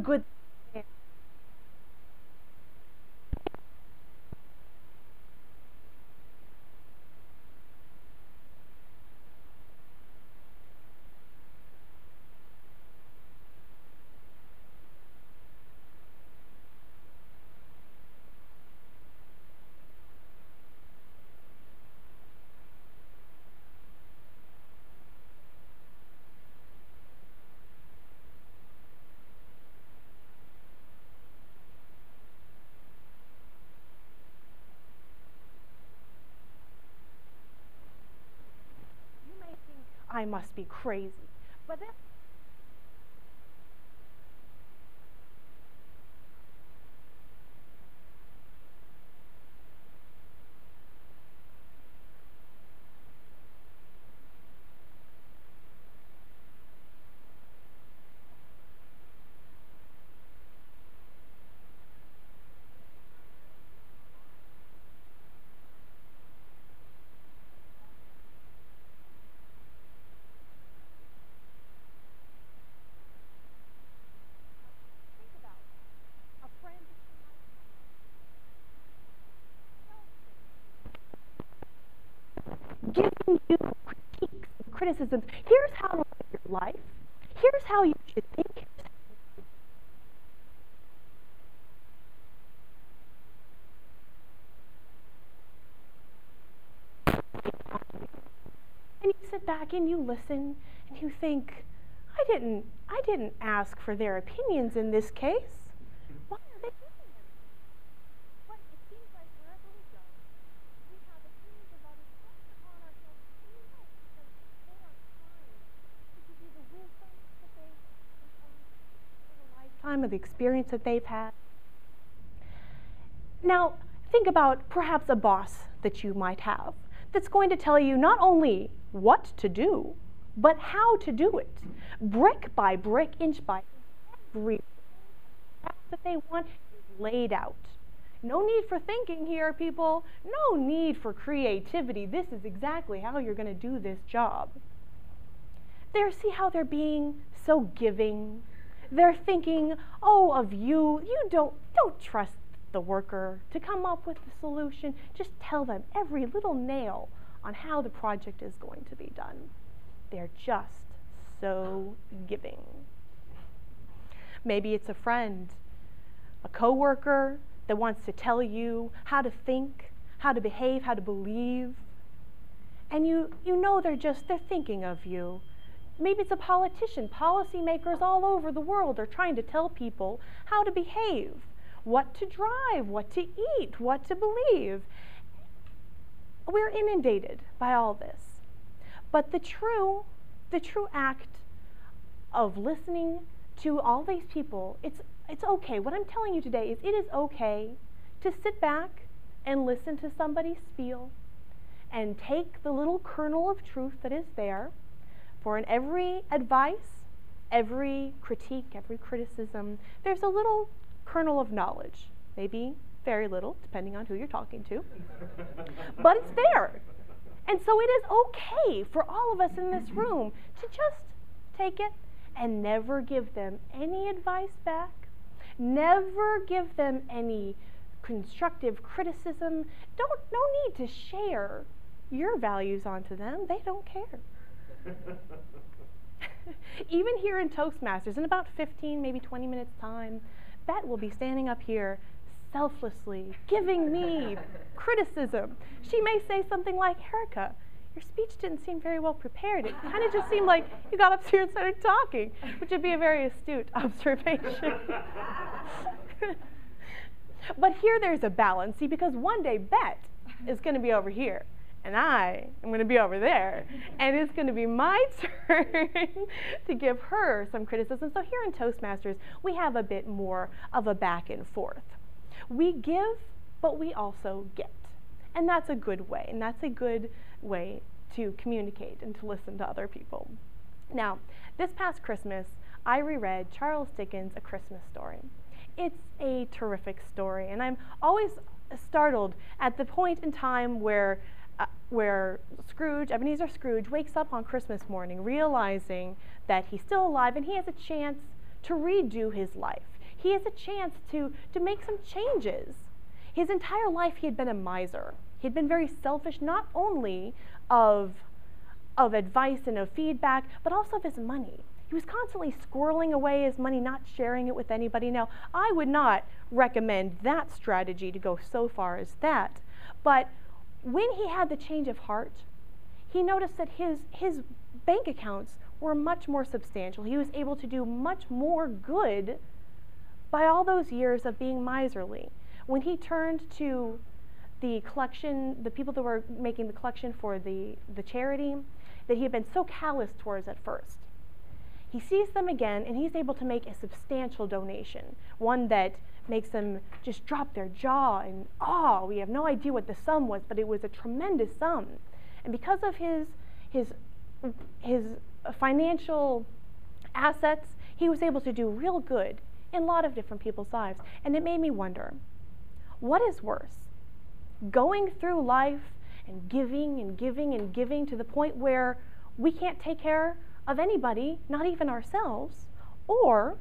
good. You may think I must be crazy, but that's think about a friend that you might giving you critiques and criticisms. Here's how to live your life. Here's how you should think. And you sit back and you listen and you think, I didn't ask for their opinions in this case. Why are they doing it? But it seems like wherever we go, we have opinions of others pressed upon ourselves too much because they are trying to give you the wisdom that they've learned over the lifetime of the experience that they've had. Now, think about perhaps a boss that you might have that's going to tell you not only what to do, but how to do it. Brick by brick, inch by inch, every path that they want is laid out. No need for thinking here, people. No need for creativity. This is exactly how you're going to do this job. See how they're being so giving. They're thinking, oh, of you. You don't trust the worker to come up with the solution. Just tell them every little nail on how the project is going to be done. They're just so giving. Maybe it's a friend, a coworker that wants to tell you how to think, how to behave, how to believe. And you know they're thinking of you. Maybe it's a politician. Policymakers all over the world are trying to tell people how to behave, what to drive, what to eat, what to believe. We're inundated by all this. But the true act of listening to all these people, it's okay. What I'm telling you today is it is okay to sit back and listen to somebody spiel and take the little kernel of truth that is there. For in every advice, every critique, every criticism, there's a little kernel of knowledge. Maybe very little, depending on who you're talking to. But it's there. And so it is okay for all of us in this room to just take it and never give them any advice back, never give them any constructive criticism. No need to share your values onto them. They don't care. Even here in Toastmasters, in about 15, maybe 20 minutes time, Bet will be standing up here selflessly giving me criticism. She may say something like, Erica, your speech didn't seem very well prepared. It kind of just seemed like you got up here and started talking, which would be a very astute observation. But here there's a balance, see, because one day Bet is going to be over here, and I am going to be over there, and it's going to be my turn to give her some criticism. So here in Toastmasters, we have a bit more of a back and forth. We give, but we also get. And that's a good way, and that's a good way to communicate and to listen to other people. Now, this past Christmas, I reread Charles Dickens' A Christmas Story. It's a terrific story, and I'm always startled at the point in time where Ebenezer Scrooge wakes up on Christmas morning realizing that he's still alive and he has a chance to redo his life. he has a chance to make some changes. His entire life he had been a miser. He had been very selfish, not only of advice and of feedback, but also of his money. He was constantly squirreling away his money, not sharing it with anybody. Now, I would not recommend that strategy to go so far as that. But when he had the change of heart, he noticed that his bank accounts were much more substantial. He was able to do much more good by all those years of being miserly. When he turned to the collection, the people that were making the collection for the charity that he had been so callous towards at first, he sees them again and he's able to make a substantial donation, one that makes them just drop their jaw in awe. We have no idea what the sum was, but it was a tremendous sum. And because of his financial assets, he was able to do real good in a lot of different people's lives. And it made me wonder, what is worse? Going through life and giving and giving and giving to the point where we can't take care of anybody, not even ourselves, or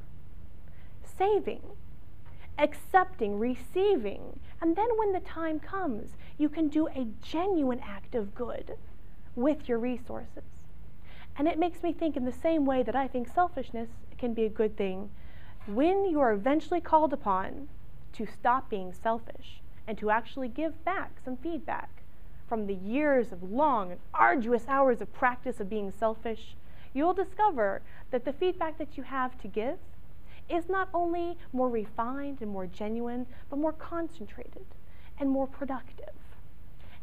saving, accepting, receiving, and then when the time comes, you can do a genuine act of good with your resources. And it makes me think in the same way that I think selfishness can be a good thing. When you are eventually called upon to stop being selfish and to actually give back some feedback from the years of long and arduous hours of practice of being selfish, you'll discover that the feedback that you have to give is not only more refined and more genuine, but more concentrated and more productive.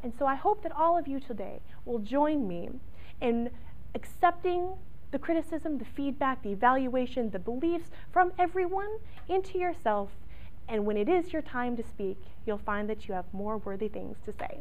And so I hope that all of you today will join me in accepting the criticism, the feedback, the evaluation, the beliefs from everyone into yourself. And when it is your time to speak, you'll find that you have more worthy things to say.